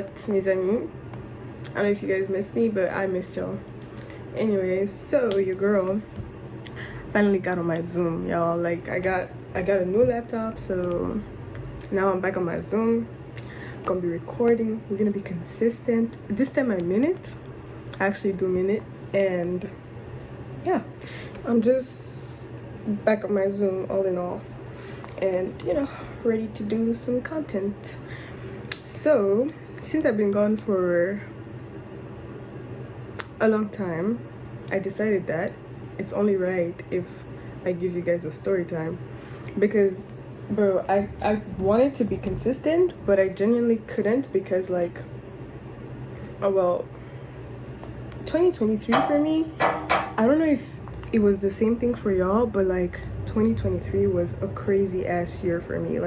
potes, mes amis. I don't know if you guys missed me, but I missed y'all. Anyways, so your girl finally got on my Zoom, y'all. Like I got a new laptop, so now I'm back on my Zoom. Gonna be recording. We're gonna be consistent. This time I mean it. I actually do mean it, and yeah, I'm just back on my Zoom all in all, and ready to do some content. So since I've been gone for a long time, I decided that it's only right if I give you guys a story time, because bro, I wanted to be consistent, but I genuinely couldn't, because 2023 for me, I don't know if it was the same thing for y'all, but 2023 was a crazy ass year for me.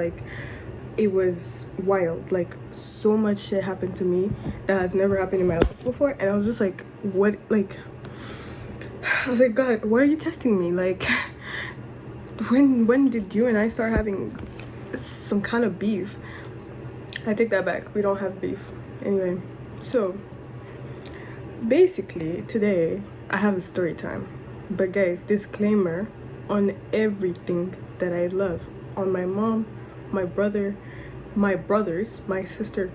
It was wild. So much shit happened to me that has never happened in my life before, and I was just like, what? I was like, God, why are you testing me? When did you and I start having some kind of beef? I take that back. We don't have beef. Anyway, so basically today I have a story time. But guys, disclaimer on everything that I love. On my mom, my brother, my brothers, my sister,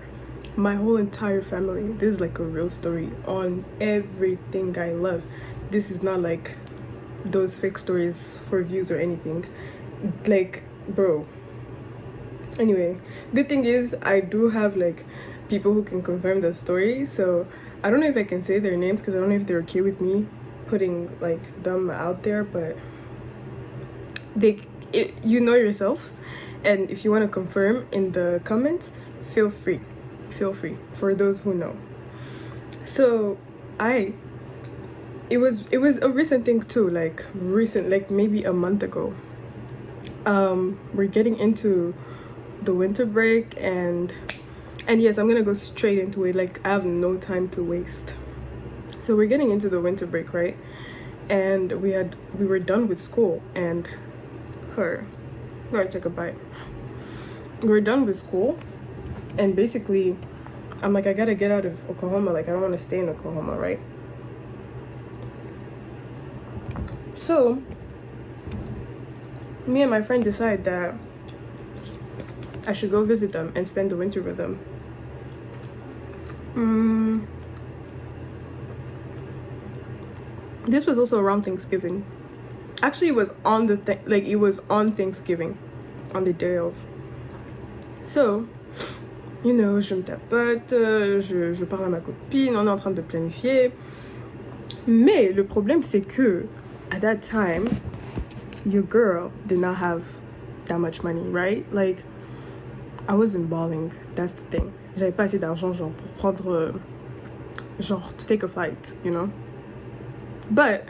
my whole entire family. This is a real story on everything I love. This is not those fake stories for views or anything. Bro. Anyway, good thing is I do have people who can confirm the story, so I don't know if I can say their names, because I don't know if they're okay with me putting them out there, but you know yourself, and if you want to confirm in the comments, feel free for those who know. So it was a recent thing too, maybe a month ago. We're getting into the winter break, and yes, I'm gonna go straight into it. I have no time to waste. So we're getting into the winter break, right? And we were done with school, and go and take a bite. We were done with school, and basically I'm I gotta get out of Oklahoma. I don't want to stay in Oklahoma, right? So me and my friend decide that I should go visit them and spend the winter with them. This was also around Thanksgiving. Actually, it was on it was on Thanksgiving, on the day of. So, je me tapote, je parle à ma copine, on est en train de planifier. Mais le problème, c'est que at that time, your girl did not have that much money, right? I wasn't balling. That's the thing. J'avais pas assez d'argent, pour prendre, to take a flight, But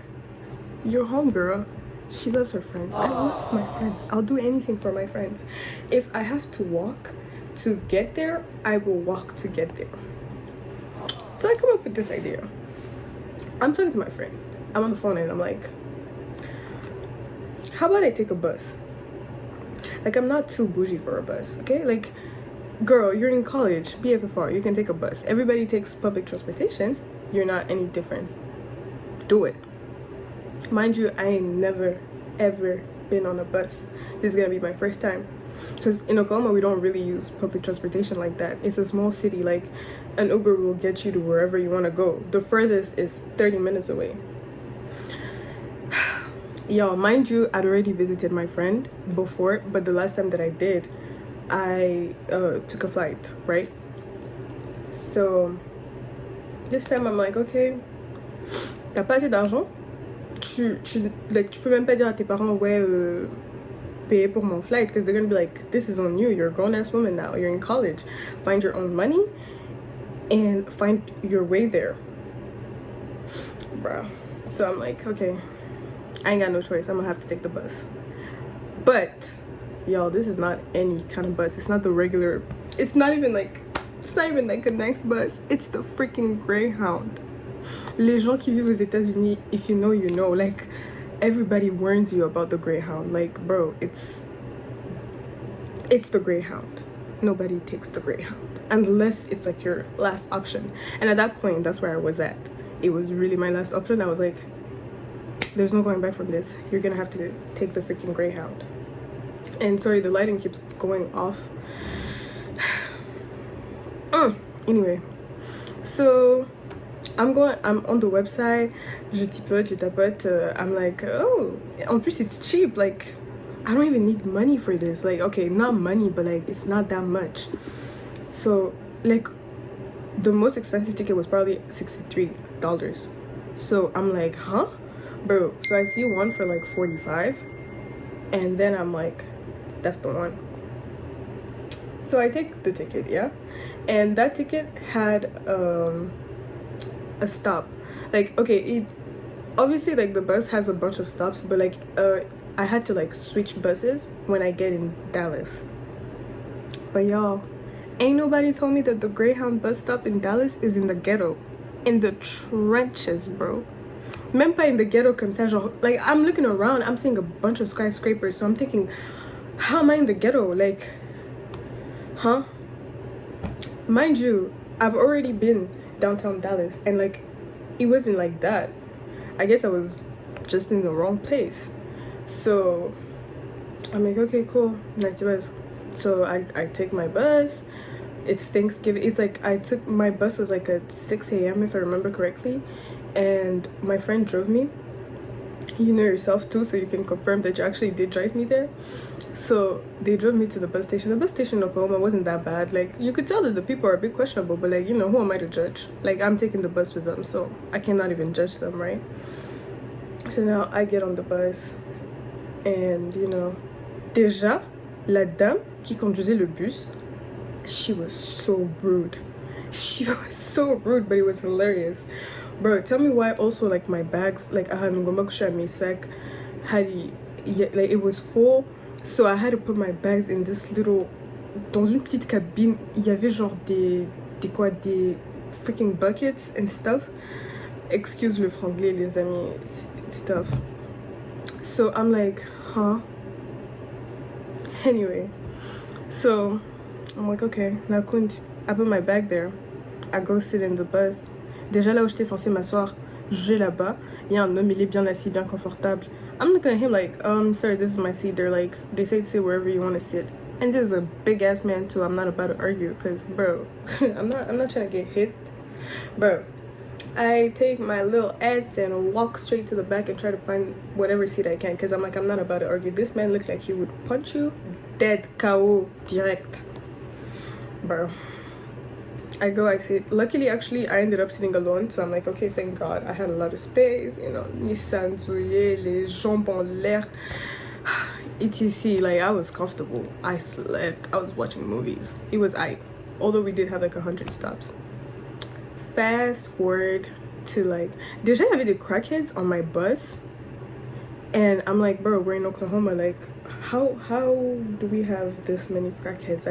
your homegirl, she loves her friends. I love my friends. I'll do anything for my friends. If I have to walk to get there, I will walk to get there. So I come up with this idea. I'm talking to my friend. I'm on the phone and I'm like, how about I take a bus? I'm not too bougie for a bus, okay? Girl, you're in college, BFFR, you can take a bus. Everybody takes public transportation. You're not any different. Do it. Mind you, I ain't never, ever been on a bus. This is gonna be my first time. Because in Oklahoma, we don't really use public transportation like that. It's a small city. An Uber will get you to wherever you want to go. The furthest is 30 minutes away. Y'all, mind you, I'd already visited my friend before, but the last time that I did, I took a flight, right? So this time I'm okay, t'as pas assez d'argent, tu peux même pas dire à tes parents, ouais, payer pour mon flight, because they're gonna be like, this is on you, you're a grown-ass woman now, you're in college, find your own money and find your way there, bruh. So I'm okay, I ain't got no choice, I'm gonna have to take the bus. But y'all, this is not any kind of bus. It's not the regular, it's not even a nice bus. It's the freaking Greyhound. Les gens qui vivent aux États-Unis, if you know, you know. Everybody warns you about the Greyhound. Bro, it's the Greyhound. Nobody takes the Greyhound. unless it's like your last option. And at that point, that's where I was at. It was really my last option. I was like, there's no going back from this. You're gonna have to take the freaking Greyhound. And sorry, the lighting keeps going off. Anyway, so I'm on the website, je tapote, I'm like, oh, en plus it's cheap, like, I don't even need money for this, like, okay, not money, but like, it's not that much. So, like, the most expensive ticket was probably $63. So I'm like, huh? Bro, so I see one for like 45, and then I'm like, that's the one. So I take the ticket, yeah? And that ticket had a stop. Like, okay, it obviously, like, the bus has a bunch of stops, but like I had to like switch buses when I get in Dallas. But y'all, ain't nobody told me that the Greyhound bus stop in Dallas is in the ghetto, in the trenches, bro. Même pas in the ghetto comme ça, genre, like, I'm looking around, I'm seeing a bunch of skyscrapers, so I'm thinking, how am I in the ghetto? Like, huh? Mind you, I've already been downtown Dallas, and like, it wasn't like that. I guess I was just in the wrong place. So I'm like, okay, cool, nice bus. So I take my bus. It's Thanksgiving. It's like, my bus was like at 6 a.m. if I remember correctly, and my friend drove me. You know yourself too, so you can confirm that you actually did drive me there. So they drove me to the bus station. The bus station in Oklahoma wasn't that bad. Like, you could tell that the people are a bit questionable, but like, you know, who am I to judge? Like, I'm taking the bus with them, so I cannot even judge them, right? So now I get on the bus, and you know, déjà la dame qui conduisait le bus, she was so rude. She was so rude, but it was hilarious. Bro, tell me why also, like, my bags, like, like, it was full, so I had to put my bags in this little, dans une petite cabine. Il y avait genre des freaking buckets and stuff. Excuse le franglais, les amis, stuff. So I'm like, huh? Anyway, so I'm like, okay, now I put my bag there. I go sit in the bus. Déjà là où j'étais censée m'asseoir, je vais là-bas. Il y a un homme, il est bien assis, bien confortable. I'm looking at him like, sir, this is my seat. They're like, they say to sit wherever you want to sit. And this is a big ass man too. I'm not about to argue, cause bro, I'm not trying to get hit, bro. I take my little ass and walk straight to the back and try to find whatever seat I can, cause I'm like, I'm not about to argue. This man looked like he would punch you dead, KO, direct, bro. I go, I sit. Luckily, actually, I ended up sitting alone, so I'm like, okay, thank God. I had a lot of space, you know, Nissan souillé, les jambes en l'air, etc. Like, I was comfortable. I slept. I was watching movies. It was although we did have like 100 stops. Fast forward to like, déjà il y avait des crackheads on my bus, and I'm like, bro, we're in Oklahoma. Like, how do we have this many crackheads?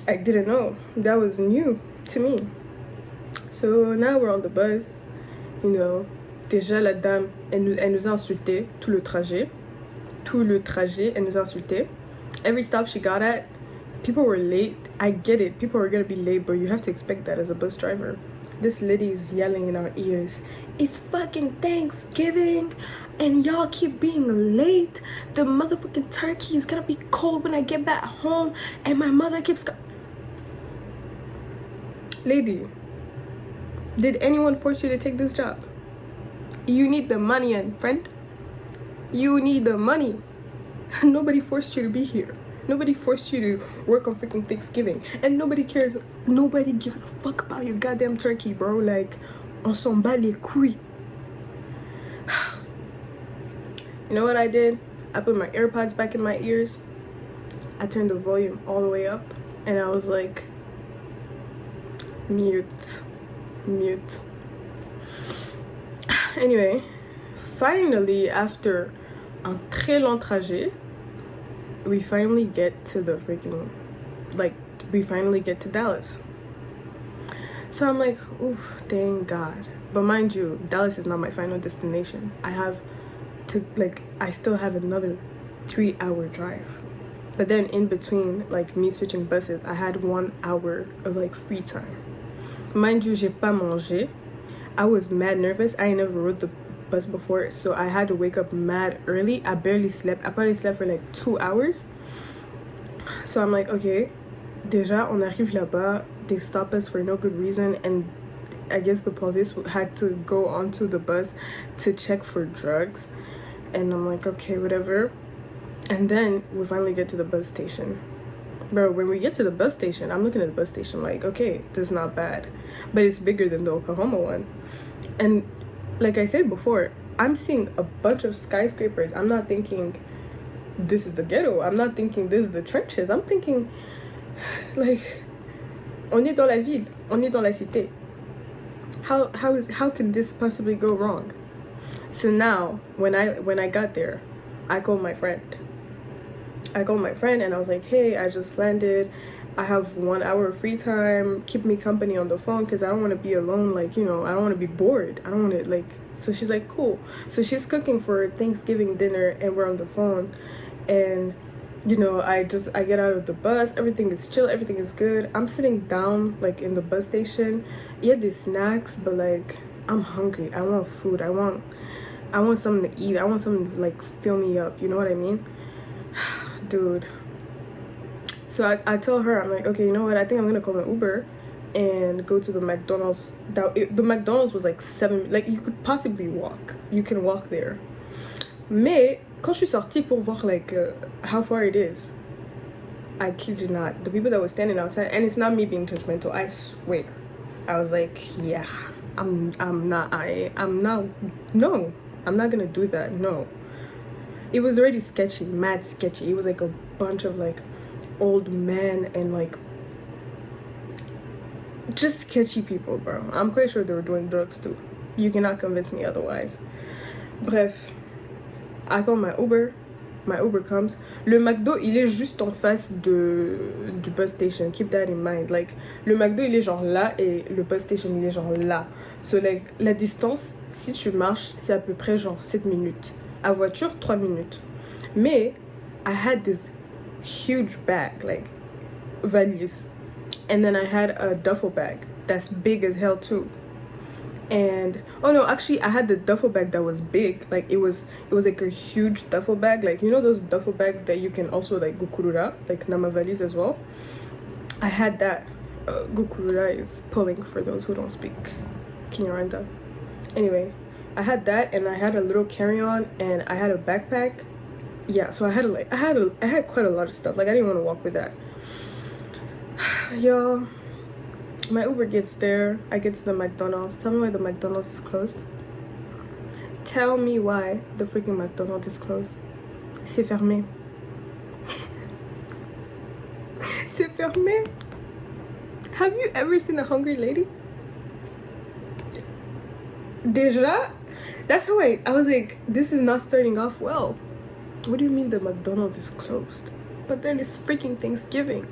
I didn't know. That was new to me. So now we're on the bus, you know. Déjà la dame, elle nous a insulté tout le trajet. Tout le trajet, elle nous a insulté. Every stop she got at, people were late. I get it. People are gonna be late, but you have to expect that as a bus driver. This lady is yelling in our ears, it's fucking Thanksgiving, and y'all keep being late. The motherfucking turkey is gonna be cold when I get back home, and my mother keeps Lady, did anyone force you to take this job? You need the money, and friend, you need the money. Nobody forced you to be here. Nobody forced you to work on freaking Thanksgiving, and nobody cares. Nobody gives a fuck about your goddamn turkey, bro. Like, on s'en bat les couilles. You know what I did? I put my AirPods back in my ears. I turned the volume all the way up, and I was like, mute. Anyway, finally, after un très long trajet, we finally get to the freaking, like, we finally get to Dallas. So I'm like, oof, thank God. But mind you, Dallas is not my final destination. I have to, like, I still have another 3-hour drive. But then in between, like, me switching buses, I had 1 hour of, like, free time. Mind you, j'ai pas mangé. I was mad nervous. I ain't never rode the bus before, so I had to wake up mad early. I barely slept. I probably slept for, like, 2 hours. So I'm like, okay, déjà, on arrive là-bas. They stop us for no good reason, and I guess the police had to go onto the bus to check for drugs. And I'm like, okay, whatever. And then we finally get to the bus station. Bro, when we get to the bus station, I'm looking at the bus station like, okay, this is not bad. But it's bigger than the Oklahoma one. And like I said before, I'm seeing a bunch of skyscrapers. I'm not thinking this is the ghetto. I'm not thinking this is the trenches. I'm thinking, like, on est dans la ville. On est dans la cité. How can this possibly go wrong? So now, when I got there, I called my friend. And I was like, hey, I just landed. I have 1 hour of free time. Keep me company on the phone because I don't want to be alone. Like, you know, I don't want to be bored. I don't want to, like... So she's like, cool. So she's cooking for Thanksgiving dinner and we're on the phone. And, you know, I get out of the bus. Everything is chill. Everything is good. I'm sitting down, like, in the bus station. Yeah, there's snacks, but, like, I'm hungry. I want food. I want something to eat. I want something to, like, fill me up. You know what I mean? Dude. So I tell her, I'm like, okay, you know what? I think I'm going to call an Uber and go to the McDonald's. The McDonald's was, like, 7... Like, you could possibly walk. You can walk there. Mais, quand je suis sortie pour voir, like, how far it is, I kid you not, the people that were standing outside, and it's not me being judgmental, I swear. I was like, yeah, I'm not gonna do that, no. It was already sketchy, mad sketchy. It was like a bunch of like old men and like just sketchy people, bro. I'm quite sure they were doing drugs too. You cannot convince me otherwise. Bref, I call my Uber comes. Le McDo, il est juste en face du bus station. Keep that in mind. Like, le McDo, il est genre là et le bus station, il est genre là. So, like, la distance, si tu marches, c'est à peu près genre 7 minutes. À voiture, 3 minutes. Mais, I had this huge bag, like, valise. And then I had a duffel bag that's big as hell too. And oh no, actually I had the duffel bag that was big. Like it was like a huge duffel bag, like, you know those duffel bags that you can also like gukurura, like nama valise as well. I had that. Gukurura is pulling for those who don't speak Kinyarwanda. Anyway, I had that, and I had a little carry-on, and I had a backpack. Yeah, so I had quite a lot of stuff. Like, I didn't want to walk with that. Y'all, my Uber gets there. I get to the McDonald's. Tell me why the McDonald's is closed. Tell me why the freaking McDonald's is closed. C'est fermé. C'est fermé. Have you ever seen a hungry lady? Déjà, that's how I was like, this is not starting off well. What do you mean the McDonald's is closed? But then it's freaking Thanksgiving.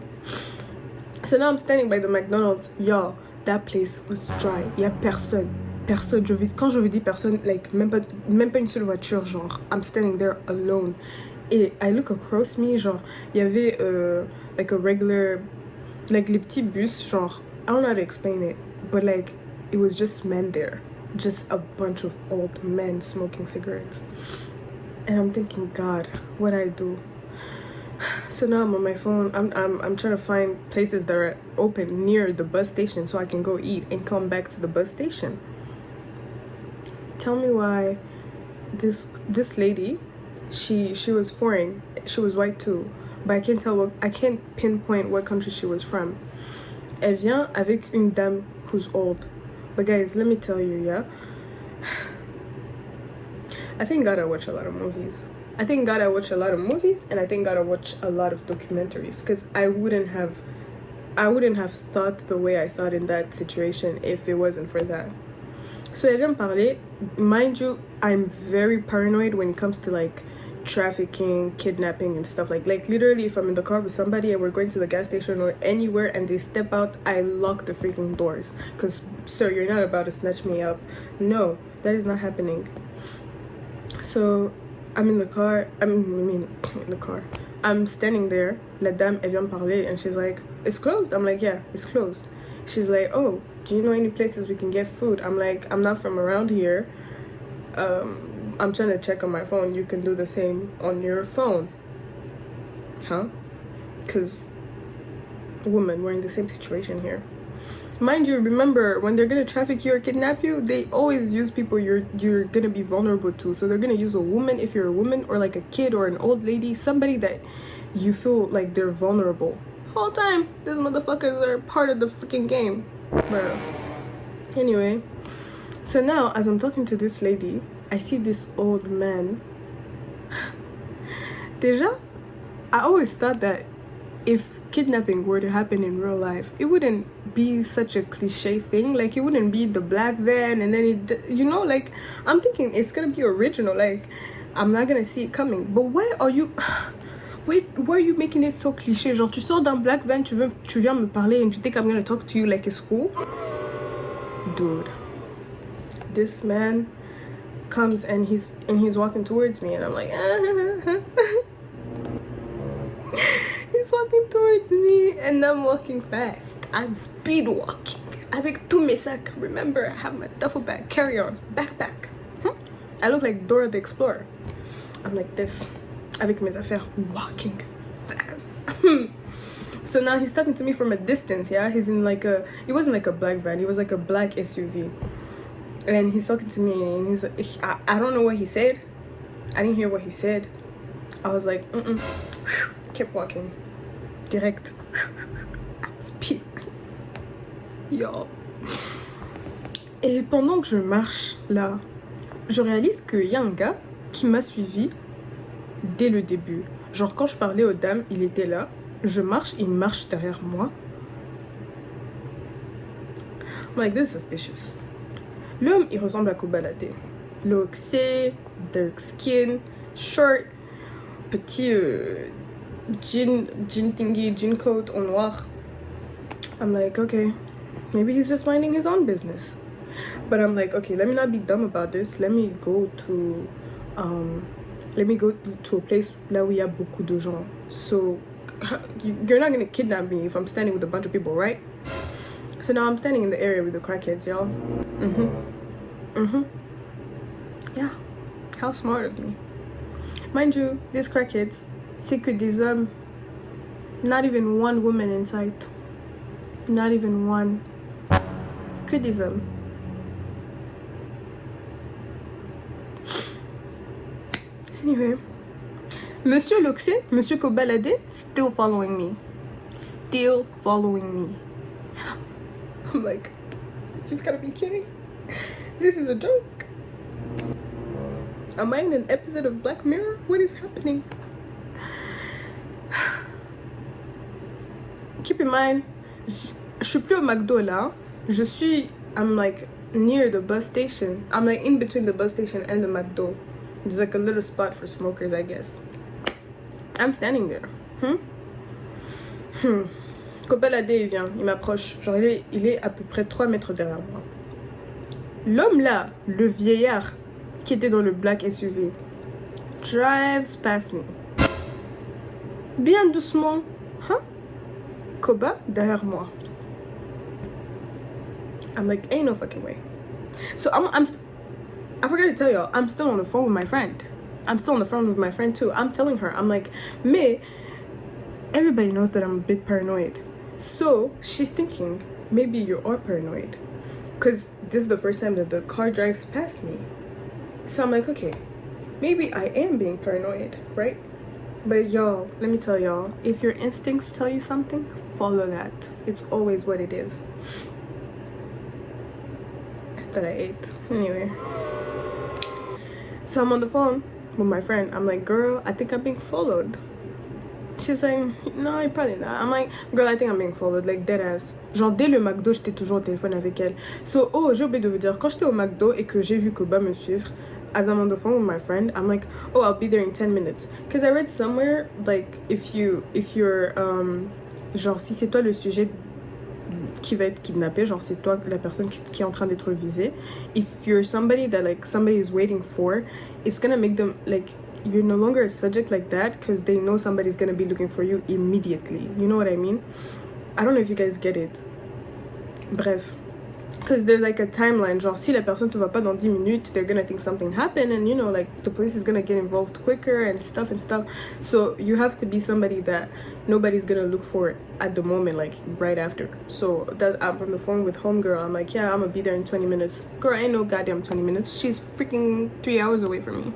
So now I'm standing by the McDonald's. Yo, that place was dry. Il y a personne. Personne. Quand je vous dis personne, like, même pas une seule voiture, genre. I'm standing there alone. Et I look across me, genre, il y avait, like, a regular, like, les petits bus, genre, I don't know how to explain it, but, like, it was just men there. Just a bunch of old men smoking cigarettes. And I'm thinking, God, what I do? So now I'm on my phone. I'm trying to find places that are open near the bus station so I can go eat and come back to the bus station. Tell me why this lady, she was foreign. She was white too, but I can't pinpoint what country she was from. Elle vient avec une dame who's old. But guys, let me tell you, yeah. I thank God I watch a lot of movies. I thank God I watch a lot of movies, and I thank God I watch a lot of documentaries, because I wouldn't have thought the way I thought in that situation if it wasn't for that. So elle vient me parler. Mind you, I'm very paranoid when it comes to like trafficking, kidnapping, and stuff. Like literally, if I'm in the car with somebody and we're going to the gas station or anywhere and they step out, I lock the freaking doors. Because, sir, you're not about to snatch me up. No, that is not happening. So I'm in the car. In the car. I'm standing there. La dame, elle vient me parler, and she's like, it's closed? I'm like, yeah, it's closed. She's like, oh, do you know any places we can get food? I'm like, I'm not from around here. I'm trying to check on my phone. You can do the same on your phone. Huh? Because, woman, we're in the same situation here. Mind you, remember, when they're gonna traffic you or kidnap you, they always use people you're gonna be vulnerable to. So they're gonna use a woman if you're a woman, or like a kid or an old lady, somebody that you feel like they're vulnerable. Whole time, these motherfuckers are part of the freaking game, bro. Anyway, so now as I'm talking to this lady, I see this old man. Déjà, I always thought that if kidnapping were to happen in real life, it wouldn't be such a cliche thing. Like, it wouldn't be the black van and then it, you know, like, I'm thinking it's gonna be original. Like, I'm not gonna see it coming. But why are you making it so cliché? Genre, tu sors d'un black van, tu viens me parler, and you think I'm gonna talk to you like it's cool? Dude, this man comes and he's walking towards me, and I'm like, he's walking towards me, and I'm walking fast. I'm speed walking avec tous mes sacs. Remember, I have my duffel bag, carry-on, backpack. I look like Dora the Explorer. I'm like this, avec mes affaires, walking fast. So now he's talking to me from a distance. Yeah, he's in like it wasn't like a black van, it was like a black SUV, and he's talking to me, and he's like, I don't know what he said. I didn't hear what he said. I was like, kept walking. Direct. Speed. Yo. Et pendant que je marche là, je réalise qu'il y a un gars qui m'a suivi dès le début. Genre, quand je parlais aux dames, il était là. Je marche, il marche derrière moi. I'm like, this is suspicious. L'homme, il ressemble à Kobalade. Loxé, dark skin, short, petit jean thingy, jean coat en noir. I'm like, okay, maybe he's just minding his own business. But I'm like, okay, let me not be dumb about this. Let me go to a place là où il y a beaucoup de gens. So you're not gonna kidnap me if I'm standing with a bunch of people, right? So now I'm standing in the area with the crackheads, y'all. Yeah, how smart of me. Mind you, these crackheads, c'est que des hommes. Not even one woman in sight. Not even one. Que des hommes. Anyway, Monsieur Loxé, Monsieur Kobalade, still following me. Still following me. I'm like, you've gotta be kidding. This is a joke. Am I in an episode of Black Mirror? What is happening? Keep in mind, je suis plus au McDo là. I'm like near the bus station. I'm like in between the bus station and the McDo. There's like a little spot for smokers, I guess. I'm standing there. Kobalade, il vient, il m'approche. Genre, il est à peu près 3 mètres derrière moi. L'homme là, le vieillard qui était dans le black SUV, drives past me. Bien doucement. Koba derrière moi. I'm like, ain't no fucking way. So I forgot to tell y'all, I'm still on the phone with my friend. I'm still on the phone with my friend too. I'm telling her, I'm like, everybody knows that I'm a bit paranoid. So she's thinking, maybe you are paranoid. Because this is the first time that the car drives past me. So I'm like, okay, maybe I am being paranoid, right? But y'all, let me tell y'all, if your instincts tell you something, follow that. It's always what it is. That I ate. Anyway. So I'm on the phone with my friend. I'm like, girl, I think I'm being followed. She's like, no, you're probably not. I'm like, girl, I think I'm being followed, like dead ass. Genre, dès le McDo, j'étais toujours au téléphone avec elle. So, j'ai oublié de vous dire, quand j'étais au McDo et que j'ai vu Koba me suivre, as I'm on the phone with my friend, I'm like, oh, I'll be there in 10 minutes. Because I read somewhere, like, if you're, genre, si c'est toi le sujet qui va être kidnappé, genre c'est toi la personne qui est en train d'être visée, if you're somebody that like somebody is waiting for, it's gonna make them like you're no longer a subject like that because they know somebody's gonna be looking for you immediately. You know what I mean? I don't know if you guys get it. Bref. Because there's like a timeline, genre si la personne te voit pas dans 10 minutes, they're gonna think something happened, and you know, like the police is gonna get involved quicker and stuff. So you have to be somebody that nobody's gonna look for at the moment, like right after. So that I'm on the phone with homegirl, I'm like, yeah, I'm gonna be there in 20 minutes. Girl, ain't no goddamn 20 minutes. She's freaking 3 hours away from me.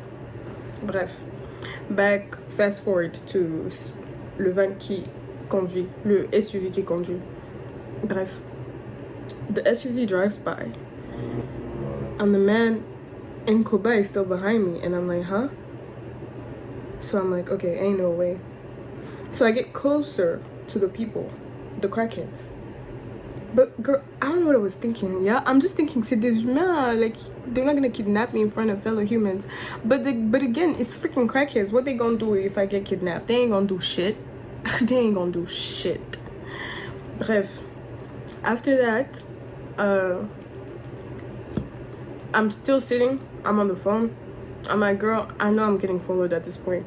Bref. Back, fast forward to le van qui conduit, le SUV qui conduit. Bref. The SUV drives by and the man in Koba is still behind me, and I'm like, huh? So I'm like, okay, ain't no way. So I get closer to the people, the crackheads. But girl, I don't know what I was thinking. Yeah, I'm just thinking, c'est des humains, like they're not gonna kidnap me in front of fellow humans. But again, it's freaking crackheads. What they gonna do if I get kidnapped? They ain't gonna do shit. They ain't gonna do shit. Bref, after that, I'm still sitting. I'm on the phone. I'm like, girl, I know I'm getting followed at this point.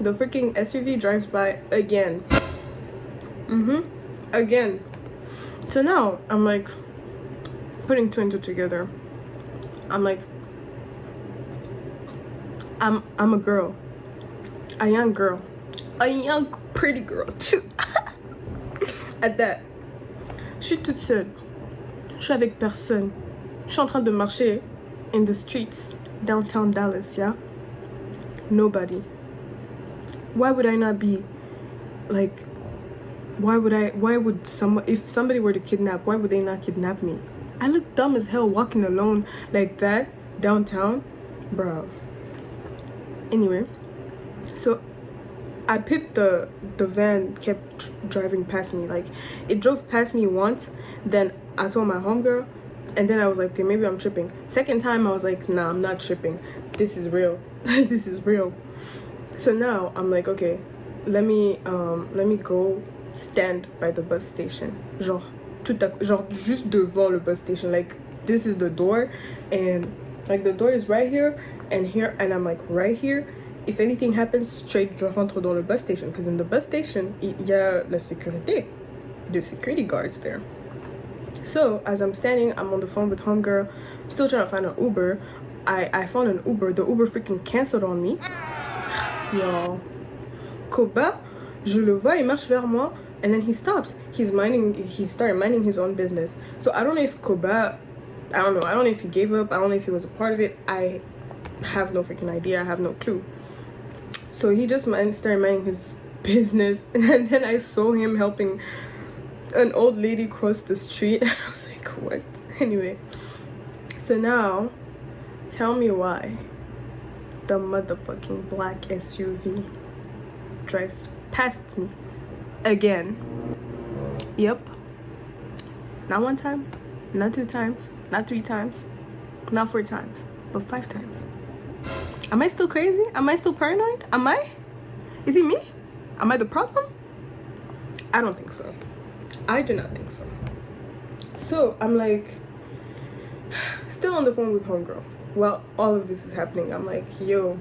The freaking SUV drives by again. Again. So now I'm like putting two and two together. I'm like, I'm a girl, a young girl, a young pretty girl too. At that, je suis toute seule. Je suis avec personne. Je suis en train de marcher in the streets, downtown Dallas, yeah? Nobody. Why would I not be, like, if somebody were to kidnap, why would they not kidnap me? I look dumb as hell walking alone like that, downtown. Bro. Anyway, so I picked the van kept driving past me. Like, it drove past me once, then I saw my homegirl, and then I was like, okay, maybe I'm tripping. Second time I was like, nah, I'm not tripping. This is real. This is real. So now I'm like, okay, let me go stand by the bus station. Genre juste devant le bus station. Like, this is the door, and like the door is right here, and I'm like right here. If anything happens, straight je rentre dans le bus station, because in the bus station il y a la sécurité, the security guards there. So as I'm standing, I'm on the phone with homegirl, I'm still trying to find an Uber. I found an Uber. The Uber freaking canceled on me. Y'all. Koba, je le vois, il marche vers moi, and then he stops. He started minding his own business. So I don't know if Koba, I don't know if he gave up, I don't know if he was a part of it. I have no freaking idea, I have no clue. So he just started minding his business, and then I saw him helping an old lady cross the street. I was like, what? Anyway, so now tell me why the motherfucking black SUV drives past me again. Yep. Not one time, not two times, not three times, not four times, but 5 times. Am I still crazy? Am I still paranoid? Am I? Is it me? Am I the problem? I don't think so. I do not think so. So I'm like, still on the phone with homegirl. While all of this is happening, I'm like, yo,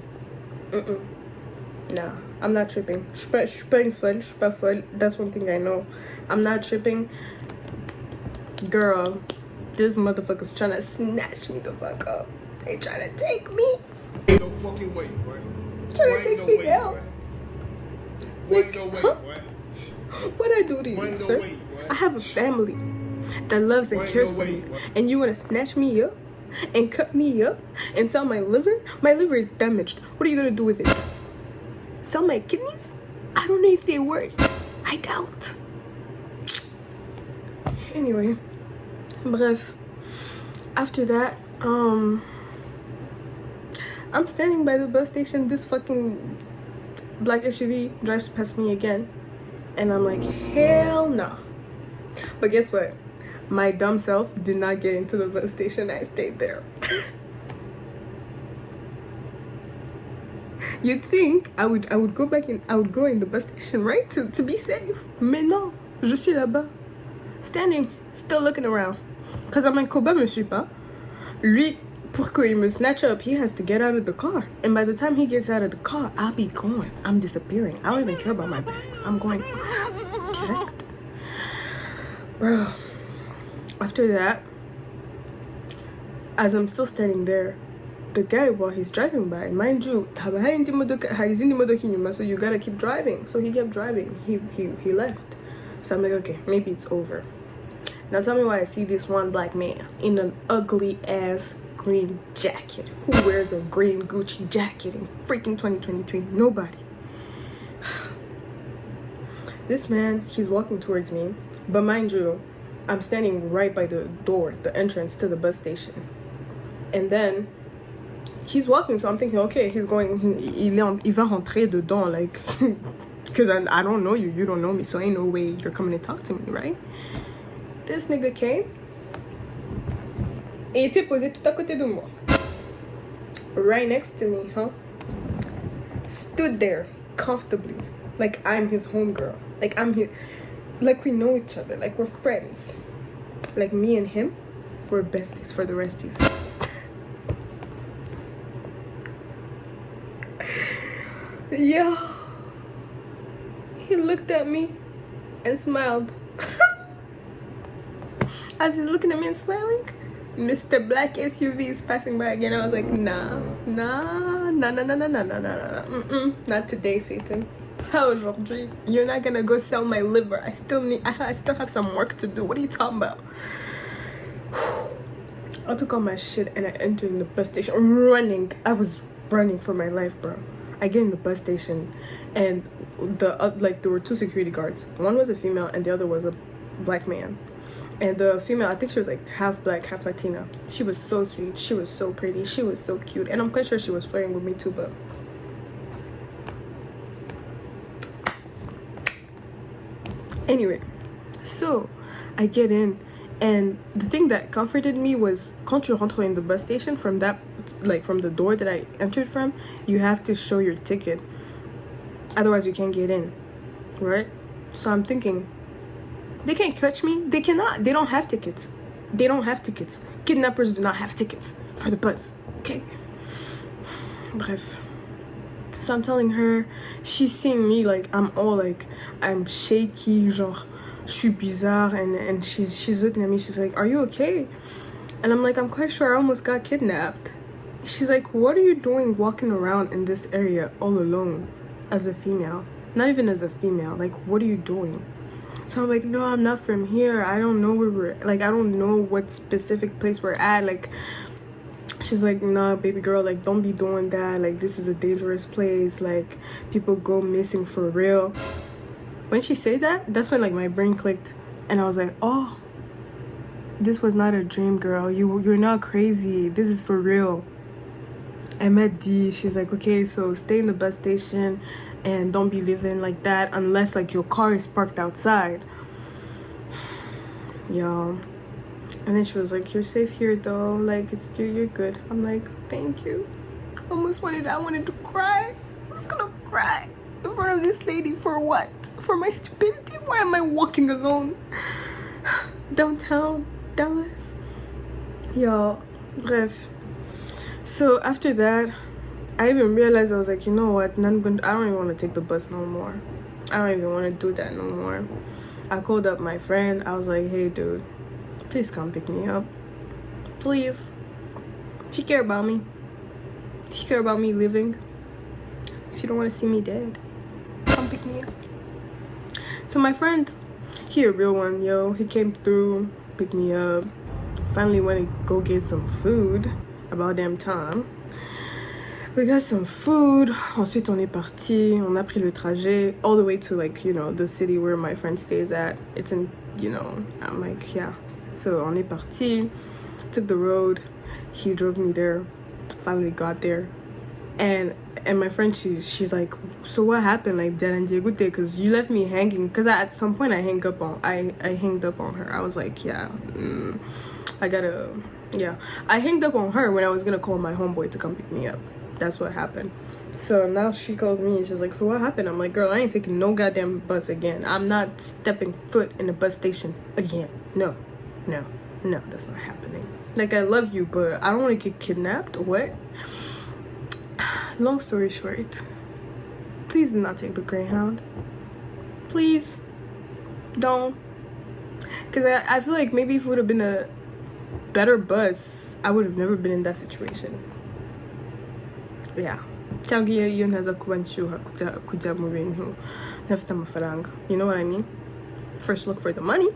nah, I'm not tripping. Je suis pas une folle, je suis pas folle. That's one thing I know. I'm not tripping. Girl, this motherfucker's trying to snatch me the fuck up. They trying to take me. Ain't no fucking way, boy. Trying to take me down. Ain't no way, boy. What I do to you, sir? I have a family that loves and cares for me, and you want to snatch me up and cut me up and sell my liver? My liver is damaged. What are you gonna do with it? Sell my kidneys? I don't know if they work. I doubt. Anyway, bref. After that, I'm standing by the bus station. This fucking black SUV drives past me again, and I'm like, hell no. But guess what? My dumb self did not get into the bus station. I stayed there. You'd think I would go back in. I would go in the bus station, right, to be safe. Mais non, je suis là-bas, standing, still looking around. Cause I'm like, Koba me suit pas. Lui, pour qu'il me snatch up, he has to get out of the car. And by the time he gets out of the car, I'll be gone. I'm disappearing. I don't even care about my bags. I'm going direct. Bro, after that, as I'm still standing there, the guy, while he's driving by, mind you, so you gotta keep driving. So he kept driving. He left. So I'm like, okay, maybe it's over. Now tell me why I see this one black man in an ugly ass green jacket. Who wears a green Gucci jacket in freaking 2023? Nobody. This man, he's walking towards me, but mind you, I'm standing right by the door, the entrance to the bus station. And then he's walking, so I'm thinking, okay, he's going, il va rentrer dedans, like, because I don't know you, you don't know me, so ain't no way you're coming to talk to me, right? This nigga came, et il s'est posé tout à côté de moi. Right next to me, huh? Stood there, comfortably, like I'm his homegirl, like I'm here, like we know each other, like we're friends. Like me and him, we're besties for the resties. Yeah, he looked at me and smiled. As he's looking at me and smiling, Mr. Black SUV is passing by again. I was like, nah, not today, Satan. Pas aujourd'hui. You're not gonna go sell my liver. I still have some work to do. What are you talking about? I took all my shit and I entered in the bus station, running. I was running for my life, bro. I get in the bus station, and there were two security guards. One was a female, and the other was a black man. And the female, I think she was like half black, half Latina. She was so sweet. She was so pretty. She was so cute. And I'm quite sure she was flirting with me too, but anyway, so I get in, and the thing that comforted me was quand tu rentres in the bus station, from that, like from the door that I entered from, you have to show your ticket, otherwise you can't get in, right? So I'm thinking, they can't catch me. They cannot. They don't have tickets. They don't have tickets. Kidnappers do not have tickets for the bus, okay? Bref. So I'm telling her, she's seeing me like I'm all like, I'm shaky, genre, je suis bizarre, and she's looking at me, she's like, are you okay? And I'm like, I'm quite sure I almost got kidnapped. She's like, what are you doing walking around in this area all alone as a female? Not even as a female, like, what are you doing? So I'm like, no, I'm not from here. I don't know where we're, like, I don't know what specific place we're at. Like, she's like, nah, baby girl, like, don't be doing that. Like, this is a dangerous place. Like, people go missing for real. When she said that, that's when, like, my brain clicked. And I was like, oh, this was not a dream, girl. You're not crazy. This is for real. I met D. She's like, okay, so stay in the bus station and don't be living like that unless, like, your car is parked outside. Yeah. And then she was like, you're safe here though, like, you're good. I'm like, thank you. I wanted to cry. I was gonna cry in front of this lady. For what? For my stupidity? Why am I walking alone downtown Dallas? Y'all, bref. So after that, I even realized, I was like, you know what, I don't even want to take the bus no more. I don't even want to do that no more. I called up my friend. I was like, hey dude, please come pick me up, please. If you care about me, if you care about me living, if you don't want to see me dead, come pick me up. So my friend, he a real one, yo. He came through, picked me up. Finally went to go get some food. About damn time. We got some food. Ensuite, on est parti. On a pris le trajet all the way to, like, you know, the city where my friend stays at. It's in, you know, I'm like, yeah. So on est parti. Took the road. He drove me there. Finally got there. And my friend, she's like, so what happened? Like, because you left me hanging. Because at some point I hanged up on her. I was like, yeah, I hanged up on her when I was gonna call my homeboy to come pick me up. That's what happened. So now she calls me and she's like, so what happened? I'm like, girl, I ain't taking no goddamn bus again. I'm not stepping foot in a bus station again. No, that's not happening. Like, I love you, but I don't want to get kidnapped. What? Long story short, please do not take the Greyhound. Please don't. Because I feel like maybe if it would have been a better bus, I would have never been in that situation. Yeah. Cyangwa iyo ntaza kuba nshyuha kujya mu bintu ntafite amafaranga. You know what I mean? First look for the money.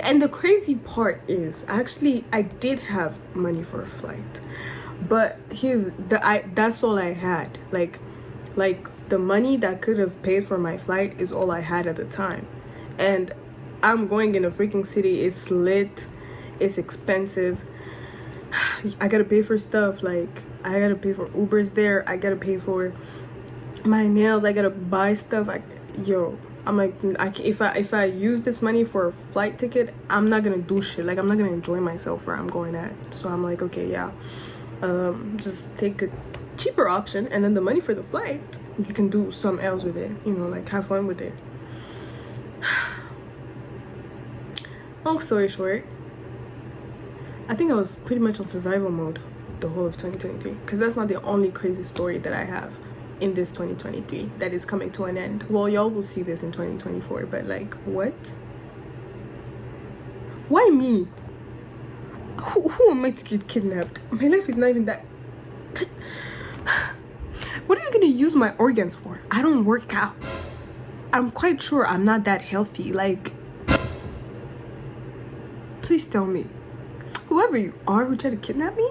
And the crazy part is, actually, I did have money for a flight, but that's all I had. Like the money that could have paid for my flight is all I had at the time. And I'm going in a freaking city. It's lit, it's expensive. I gotta pay for stuff. Like, I gotta pay for Ubers there, I gotta pay for my nails, I gotta buy stuff. I'm like, if I use this money for a flight ticket, I'm not gonna do shit. Like, I'm not gonna enjoy myself where I'm going at. So I'm like, okay, yeah, just take a cheaper option, and then the money for the flight, you can do something else with it. You know, like, have fun with it. Long story short, I think I was pretty much on survival mode the whole of 2023, because that's not the only crazy story that I have in this 2023 that is coming to an end. Well, y'all will see this in 2024, but like, what? Why me? Who am I to get kidnapped? My life is not even that. What are you gonna use my organs for? I don't work out. I'm quite sure I'm not that healthy. Like, please tell me, whoever you are who tried to kidnap me,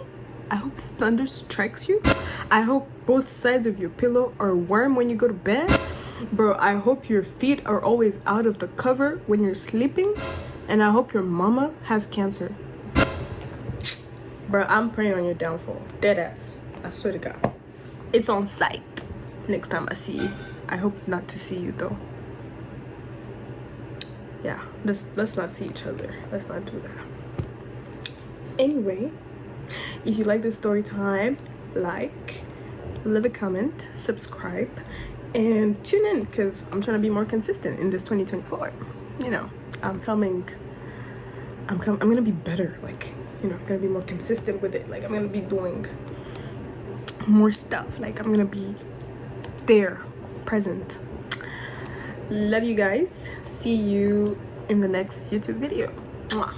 I hope thunder strikes you. I hope both sides of your pillow are warm when you go to bed. Bro, I hope your feet are always out of the cover when you're sleeping. And I hope your mama has cancer. Bro, I'm praying on your downfall. Deadass. I swear to God. It's on sight next time I see you. I hope not to see you though. Yeah, let's not see each other. Let's not do that. Anyway, if you like this story time, like, leave a comment, subscribe, and tune in, because I'm trying to be more consistent in this 2024. You know, I'm gonna be better. Like, you know, I'm gonna be more consistent with it. Like, I'm gonna be doing more stuff. Like, I'm gonna be there, present. Love you guys. See you in the next YouTube video. Mwah.